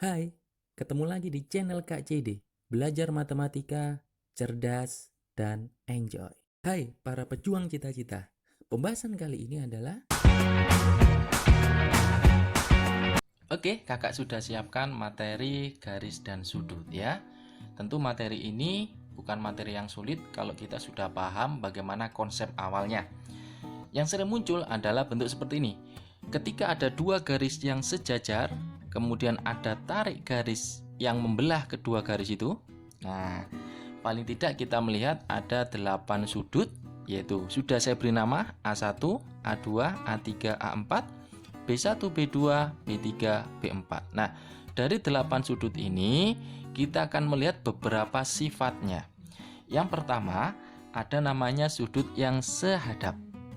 Hai, ketemu lagi di channel Kak CD. Belajar matematika, cerdas, dan enjoy. Hai, para pejuang cita-cita. Pembahasan kali ini adalah Oke, kakak sudah siapkan materi garis dan sudut ya. Tentu materi ini bukan materi yang sulit kalau kita sudah paham bagaimana konsep awalnya. Yang sering muncul adalah bentuk seperti ini. Ketika ada dua garis yang sejajar, kemudian ada tarik garis yang membelah kedua garis itu. Nah, paling tidak kita melihat ada 8 sudut, yaitu sudah saya beri nama A1, A2, A3, A4, B1, B2, B3, B4. Nah, dari 8 sudut ini kita akan melihat beberapa sifatnya. Yang pertama, ada namanya sudut yang sehadap.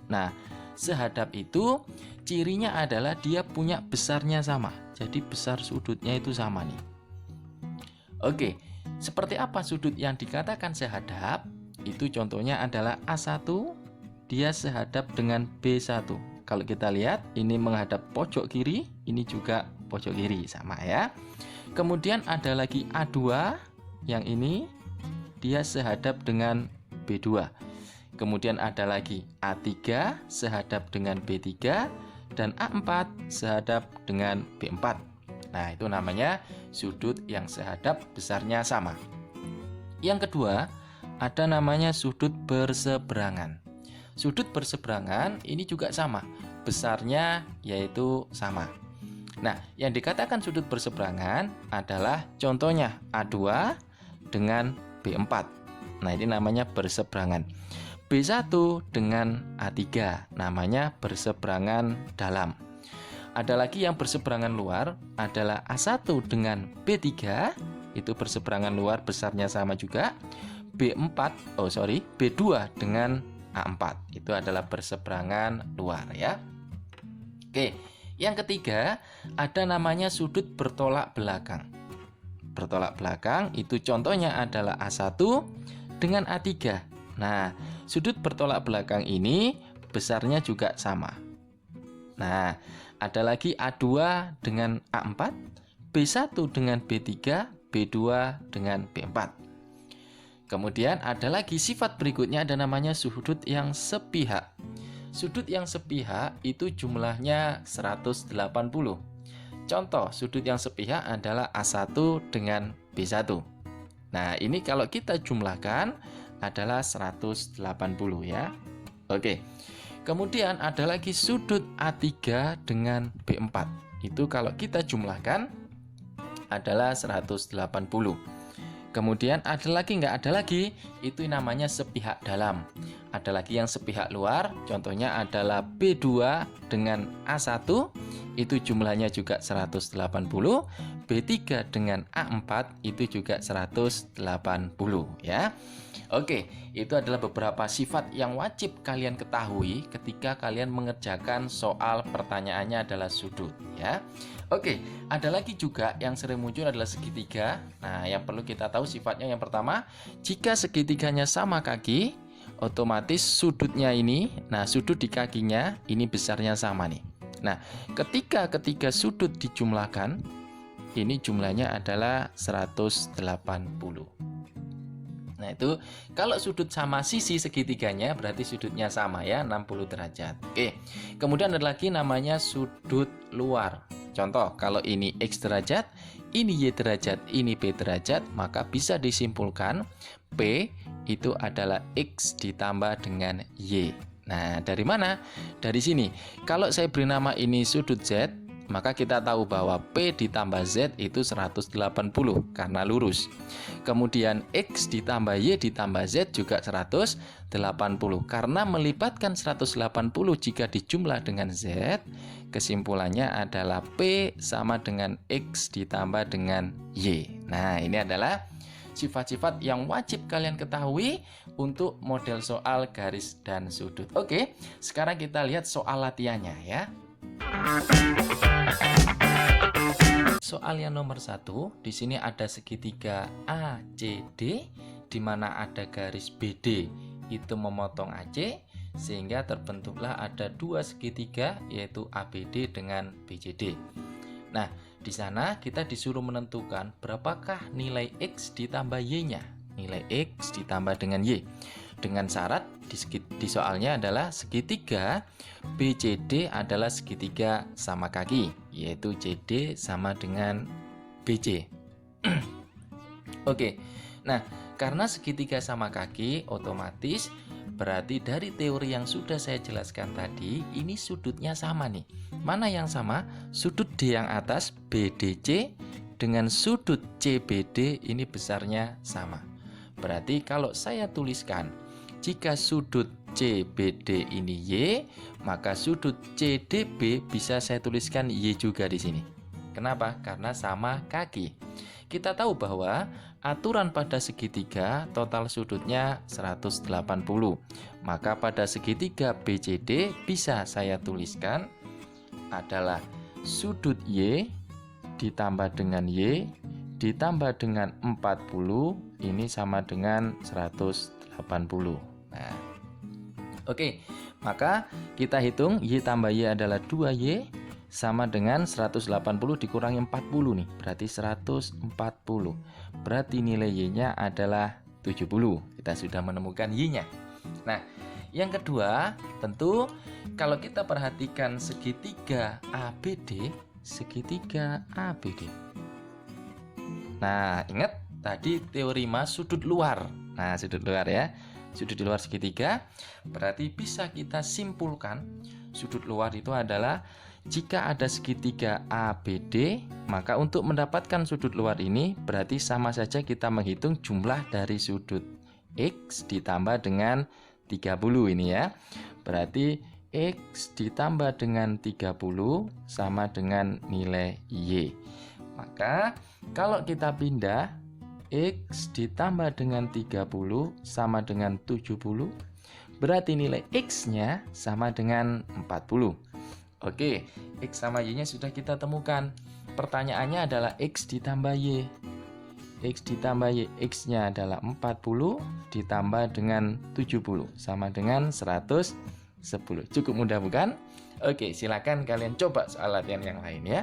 Nah, sehadap itu cirinya adalah dia punya besarnya sama. Jadi besar sudutnya itu sama nih. Oke, seperti apa sudut yang dikatakan sehadap? Itu contohnya adalah A1, dia sehadap dengan B1. Kalau kita lihat, ini menghadap pojok kiri, ini juga pojok kiri, sama ya. Kemudian ada lagi A2, yang ini dia sehadap dengan B2. Kemudian ada lagi A3 sehadap dengan B3 dan A4 sehadap dengan B4. Nah, itu namanya sudut yang sehadap besarnya sama. Yang kedua, ada namanya sudut berseberangan. Sudut berseberangan ini juga sama, besarnya yaitu sama. Nah, yang dikatakan sudut berseberangan adalah contohnya A2 dengan B4. Nah, ini namanya berseberangan. B1 dengan A3 namanya berseberangan dalam. Ada lagi yang berseberangan luar adalah A1 dengan B3, itu berseberangan luar besarnya sama juga. B2 dengan A4, itu adalah berseberangan luar ya. Oke, yang ketiga ada namanya sudut bertolak belakang. Bertolak belakang itu contohnya adalah A1 dengan A3. Nah, sudut bertolak belakang ini besarnya juga sama. Nah, ada lagi A2 dengan A4, B1 dengan B3, B2 dengan B4. Kemudian ada lagi sifat berikutnya, ada namanya sudut yang sepihak. Sudut yang sepihak itu jumlahnya 180. Contoh sudut yang sepihak adalah A1 dengan B1. Nah, ini kalau kita jumlahkan adalah 180 ya. Oke. Kemudian ada lagi sudut A3 dengan B4. Itu kalau kita jumlahkan adalah 180. Kemudian ada lagi nggak ada lagi, itu namanya sepihak dalam. Ada lagi yang sepihak luar, contohnya adalah B2 dengan A1, itu jumlahnya juga 180. B3 dengan A4 itu juga 180 ya. Oke, itu adalah beberapa sifat yang wajib kalian ketahui ketika kalian mengerjakan soal pertanyaannya adalah sudut ya. Oke, ada lagi juga yang sering muncul adalah segitiga. Nah, yang perlu kita tahu sifatnya yang pertama, jika segitiganya sama kaki, otomatis sudutnya ini, nah sudut di kakinya ini besarnya sama nih. Nah, ketika sudut dijumlahkan, ini jumlahnya adalah 180. Nah, itu kalau sudut sama sisi segitiganya berarti sudutnya sama ya, 60 derajat. Oke. Kemudian ada lagi namanya sudut luar. Contoh, kalau ini X derajat, ini Y derajat, ini B derajat, maka bisa disimpulkan P itu adalah X ditambah dengan Y. Nah, dari mana? Dari sini. Kalau saya beri nama ini sudut Z, maka kita tahu bahwa P ditambah Z itu 180 karena lurus. Kemudian X ditambah Y ditambah Z juga 180 karena melibatkan 180 jika dijumlah dengan Z. Kesimpulannya adalah P sama dengan X ditambah dengan Y. Nah, ini adalah sifat-sifat yang wajib kalian ketahui untuk model soal garis dan sudut. Oke, sekarang kita lihat soal latihannya ya. Soal yang nomor 1, di sini ada segitiga ACD, di mana ada garis BD itu memotong AC, sehingga terbentuklah ada dua segitiga yaitu ABD dengan BCD. Nah, Di sana kita disuruh menentukan berapakah nilai X ditambah Y-nya. Nilai X ditambah dengan Y. Dengan syarat di soalnya adalah segitiga BCD adalah segitiga sama kaki, yaitu CD sama dengan BC. Oke, nah karena segitiga sama kaki, otomatis berarti dari teori yang sudah saya jelaskan tadi, ini sudutnya sama nih. Mana yang sama? Sudut D yang atas BDC dengan sudut CBD ini besarnya sama. Berarti kalau saya tuliskan, jika sudut CBD ini Y, maka sudut CDB bisa saya tuliskan Y juga di sini. Kenapa? Karena sama kaki. Kita tahu bahwa aturan pada segitiga total sudutnya 180. Maka pada segitiga BCD bisa saya tuliskan adalah sudut Y ditambah dengan Y ditambah dengan 40 ini sama dengan 180. Nah, oke, maka kita hitung Y tambah Y adalah 2Y sama dengan 180 dikurangi 40 nih, berarti 140. Berarti nilai Y-nya adalah 70. Kita sudah menemukan Y-nya. Nah, yang kedua, tentu kalau kita perhatikan segitiga ABD, Nah, ingat tadi teori sudut luar. Nah, sudut luar ya. Sudut di luar segitiga, berarti bisa kita simpulkan sudut luar itu adalah jika ada segitiga ABD, maka untuk mendapatkan sudut luar ini berarti sama saja kita menghitung jumlah dari sudut X ditambah dengan 30 ini ya. Berarti X ditambah dengan 30 sama dengan nilai Y. Maka kalau kita pindah X ditambah dengan 30 sama dengan 70, berarti nilai X-nya sama dengan 40. Oke, X sama Y-nya sudah kita temukan. Pertanyaannya adalah X ditambah Y. X ditambah Y, X-nya adalah 40 ditambah dengan 70 sama dengan 110. Cukup mudah bukan? Oke, silakan kalian coba soal latihan yang lain ya.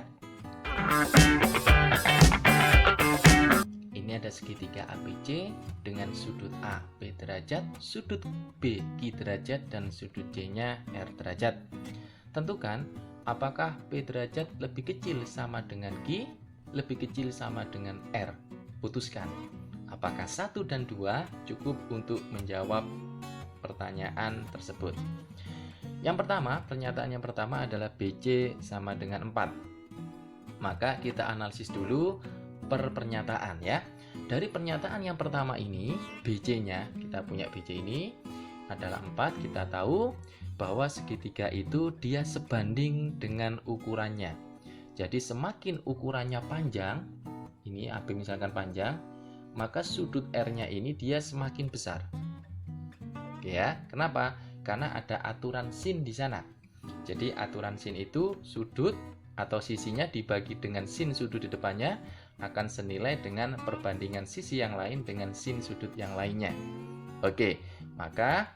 Ini ada segitiga ABC dengan sudut A B derajat, sudut B Q derajat, dan sudut C-nya R derajat. Tentukan apakah B derajat lebih kecil sama dengan Q, lebih kecil sama dengan R. Putuskan apakah 1 dan 2 cukup untuk menjawab pertanyaan tersebut. Yang pertama, pernyataan yang pertama adalah BC sama dengan 4. Maka kita analisis dulu per pernyataan ya. Dari pernyataan yang pertama ini, BC-nya, kita punya BC ini adalah 4. Kita tahu bahwa segitiga itu dia sebanding dengan ukurannya. Jadi semakin ukurannya panjang, ini AB misalkan panjang, maka sudut R-nya ini dia semakin besar. Oke ya, kenapa? Karena ada aturan sin di sana. Jadi aturan sin itu sudut atau sisinya dibagi dengan sin sudut di depannya akan senilai dengan perbandingan sisi yang lain dengan sin sudut yang lainnya. Oke, maka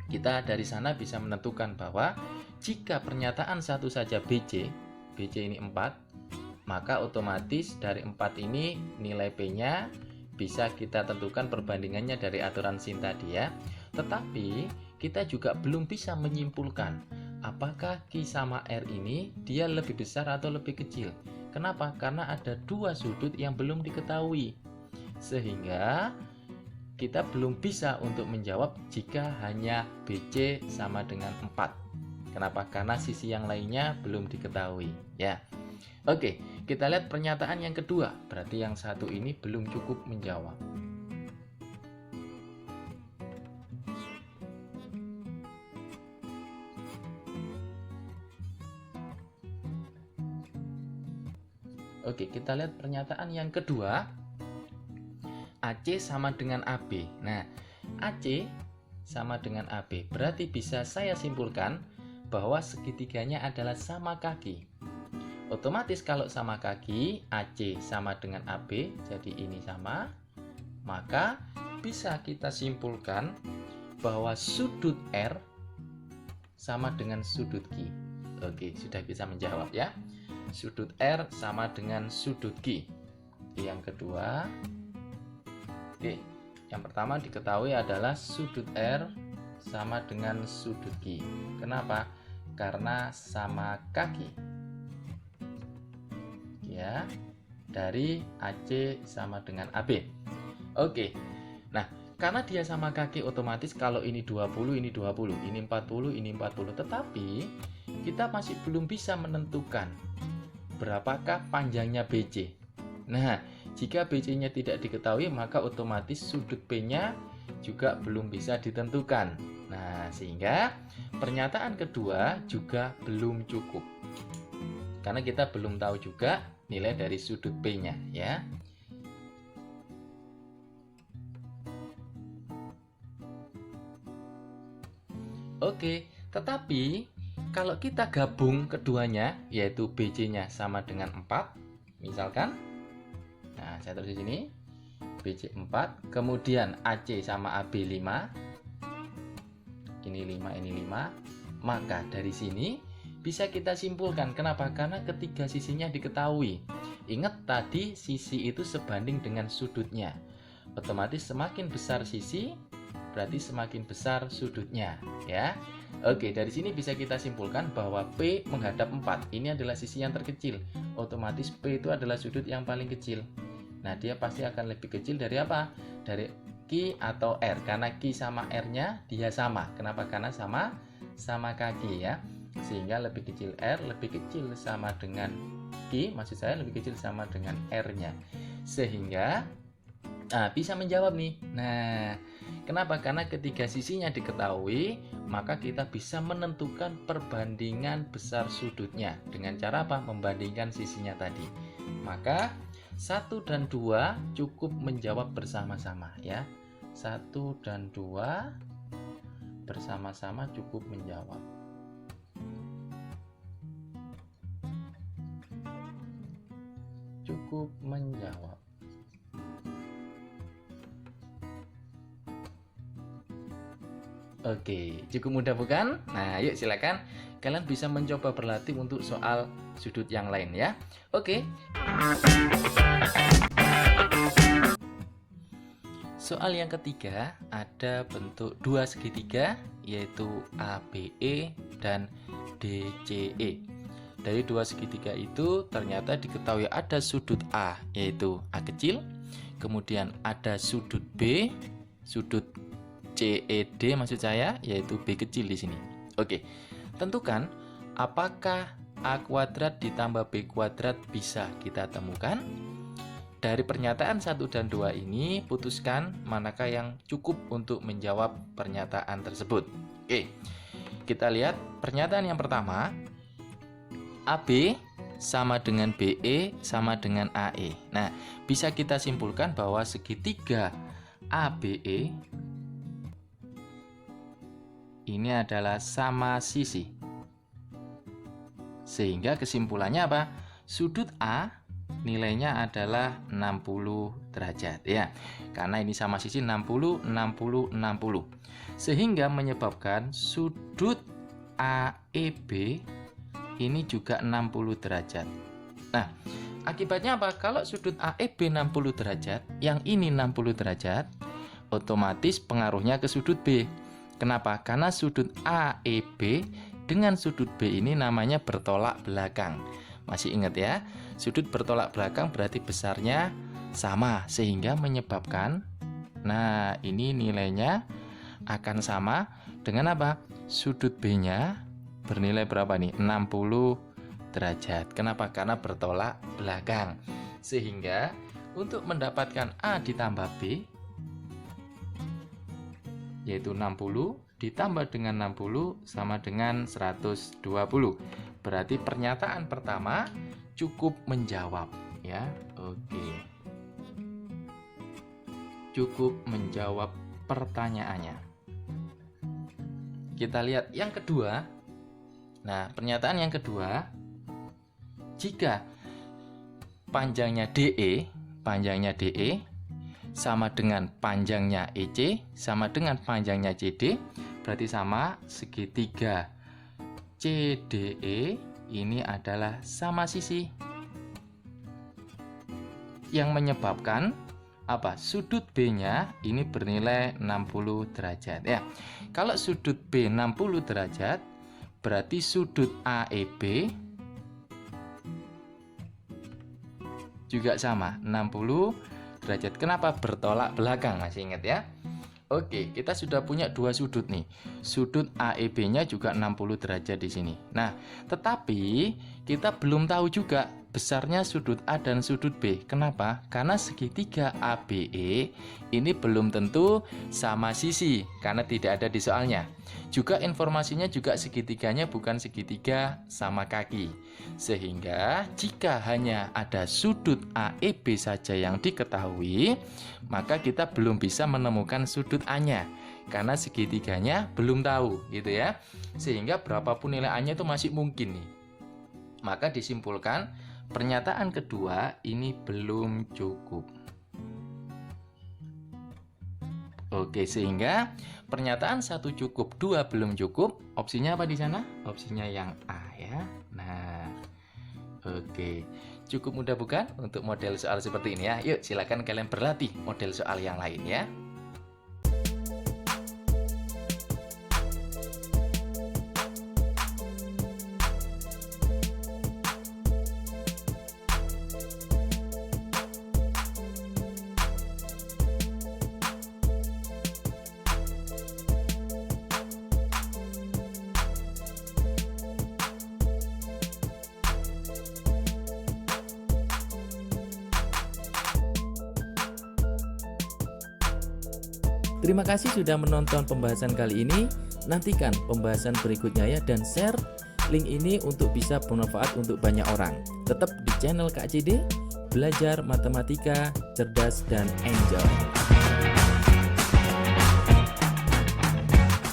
kita dari sana bisa menentukan bahwa jika pernyataan satu saja BC ini 4, maka otomatis dari 4 ini nilai P-nya bisa kita tentukan perbandingannya dari aturan sin tadi ya. Tetapi kita juga belum bisa menyimpulkan apakah Q sama R ini dia lebih besar atau lebih kecil. Kenapa? Karena ada dua sudut yang belum diketahui. Sehingga kita belum bisa untuk menjawab jika hanya BC sama dengan 4. Kenapa? Karena sisi yang lainnya belum diketahui ya. Oke, kita lihat pernyataan yang kedua. Berarti yang satu ini belum cukup menjawab. Oke, kita lihat pernyataan yang kedua. AC sama dengan AB. Nah, AC sama dengan AB. Berarti bisa saya simpulkan bahwa segitiganya adalah sama kaki. Otomatis kalau sama kaki, AC sama dengan AB, jadi ini sama. Maka bisa kita simpulkan bahwa sudut R sama dengan sudut Q. Oke, sudah bisa menjawab ya. sudut R sama dengan sudut Q. Yang kedua, oke, yang pertama diketahui adalah sudut R sama dengan sudut Q. Kenapa? Karena sama kaki. Ya, dari AC sama dengan AB. Oke. Nah, karena dia sama kaki, otomatis kalau ini 20, ini 20, ini 40, ini 40. Tetapi kita masih belum bisa menentukan berapakah panjangnya BC. Nah, jika BC-nya tidak diketahui, maka otomatis sudut P-nya juga belum bisa ditentukan. Nah, sehingga pernyataan kedua juga belum cukup. Karena kita belum tahu juga nilai dari sudut P-nya, ya. Oke, tetapi kalau kita gabung keduanya, yaitu BC-nya sama dengan 4, misalkan, nah saya tulis di sini, BC 4, kemudian AC sama AB 5, ini 5, ini 5, maka dari sini bisa kita simpulkan. Kenapa? Karena ketiga sisinya diketahui. Ingat tadi sisi itu sebanding dengan sudutnya. Otomatis semakin besar sisi, berarti semakin besar sudutnya, ya. Oke, dari sini bisa kita simpulkan bahwa P menghadap 4. Ini adalah sisi yang terkecil. Otomatis P itu adalah sudut yang paling kecil. Nah, dia pasti akan lebih kecil dari apa? Dari Q atau R. Karena Q sama R-nya dia sama. Kenapa? Karena sama kaki, ya. Sehingga lebih kecil R, lebih kecil sama dengan Q, maksud saya lebih kecil sama dengan R-nya. Sehingga bisa menjawab nih. Nah, kenapa? Karena ketiga sisinya diketahui, maka kita bisa menentukan perbandingan besar sudutnya. Dengan cara apa? Membandingkan sisinya tadi. Maka 1 dan 2 cukup menjawab bersama-sama, ya. 1 dan 2 bersama-sama cukup menjawab. Cukup menjawab. Oke, cukup mudah bukan? Nah, yuk silakan kalian bisa mencoba berlatih untuk soal sudut yang lain, ya. Oke. Soal yang ketiga ada bentuk dua segitiga, yaitu ABE dan DCE. Dari dua segitiga itu ternyata diketahui ada sudut A, yaitu A kecil, kemudian ada sudut B, sudut CED maksud saya, yaitu B kecil di sini. Oke, tentukan apakah A kuadrat ditambah B kuadrat bisa kita temukan. Dari pernyataan 1 dan 2 ini, putuskan manakah yang cukup untuk menjawab pernyataan tersebut. Oke, kita lihat pernyataan yang pertama, AB sama dengan BE sama dengan AE. Nah, bisa kita simpulkan bahwa segitiga ABE ini adalah sama sisi. Sehingga kesimpulannya apa? Sudut A nilainya adalah 60 derajat, ya. Karena ini sama sisi 60, 60, 60. Sehingga menyebabkan sudut AEB ini juga 60 derajat. Nah, akibatnya apa? Kalau sudut AEB 60 derajat, yang ini 60 derajat, otomatis pengaruhnya ke sudut B. Kenapa? Karena sudut AEB dengan sudut B ini namanya bertolak belakang. Masih ingat ya? Sudut bertolak belakang berarti besarnya sama, sehingga menyebabkan, nah ini nilainya akan sama dengan apa? Sudut B-nya bernilai berapa nih? 60 derajat. Kenapa? Karena bertolak belakang. Sehingga untuk mendapatkan A ditambah B, yaitu 60 ditambah dengan 60 sama dengan 120. Berarti pernyataan pertama cukup menjawab, ya. Oke. Cukup menjawab pertanyaannya. Kita lihat yang kedua. Nah, pernyataan yang kedua, jika panjangnya DE sama dengan panjangnya EC sama dengan panjangnya CD, berarti sama segitiga CDE ini adalah sama sisi. Yang menyebabkan apa? Sudut B-nya ini bernilai 60 derajat ya. Kalau sudut B 60 derajat, berarti sudut AEB juga sama 60 derajat. Kenapa bertolak belakang? Masih ingat ya? Oke, kita sudah punya dua sudut nih. Sudut AEB-nya juga 60 derajat di sini. Nah, tetapi kita belum tahu juga besarnya sudut A dan sudut B. Kenapa? Karena segitiga ABE ini belum tentu sama sisi karena tidak ada di soalnya. Juga informasinya juga segitiganya bukan segitiga sama kaki. Sehingga jika hanya ada sudut AEB saja yang diketahui, maka kita belum bisa menemukan sudut A-nya karena segitiganya belum tahu gitu ya. Sehingga berapapun nilai A-nya itu masih mungkin nih. Maka disimpulkan pernyataan kedua ini belum cukup. Oke, sehingga pernyataan 1 cukup, 2 belum cukup. Opsinya apa di sana? Opsinya yang A ya. Nah, oke. Cukup mudah bukan untuk model soal seperti ini ya? Yuk, silakan kalian berlatih model soal yang lain ya. Terima kasih sudah menonton pembahasan kali ini. Nantikan pembahasan berikutnya ya, dan share link ini untuk bisa bermanfaat untuk banyak orang. Tetap di channel Kak CD, belajar matematika, cerdas dan enjoy.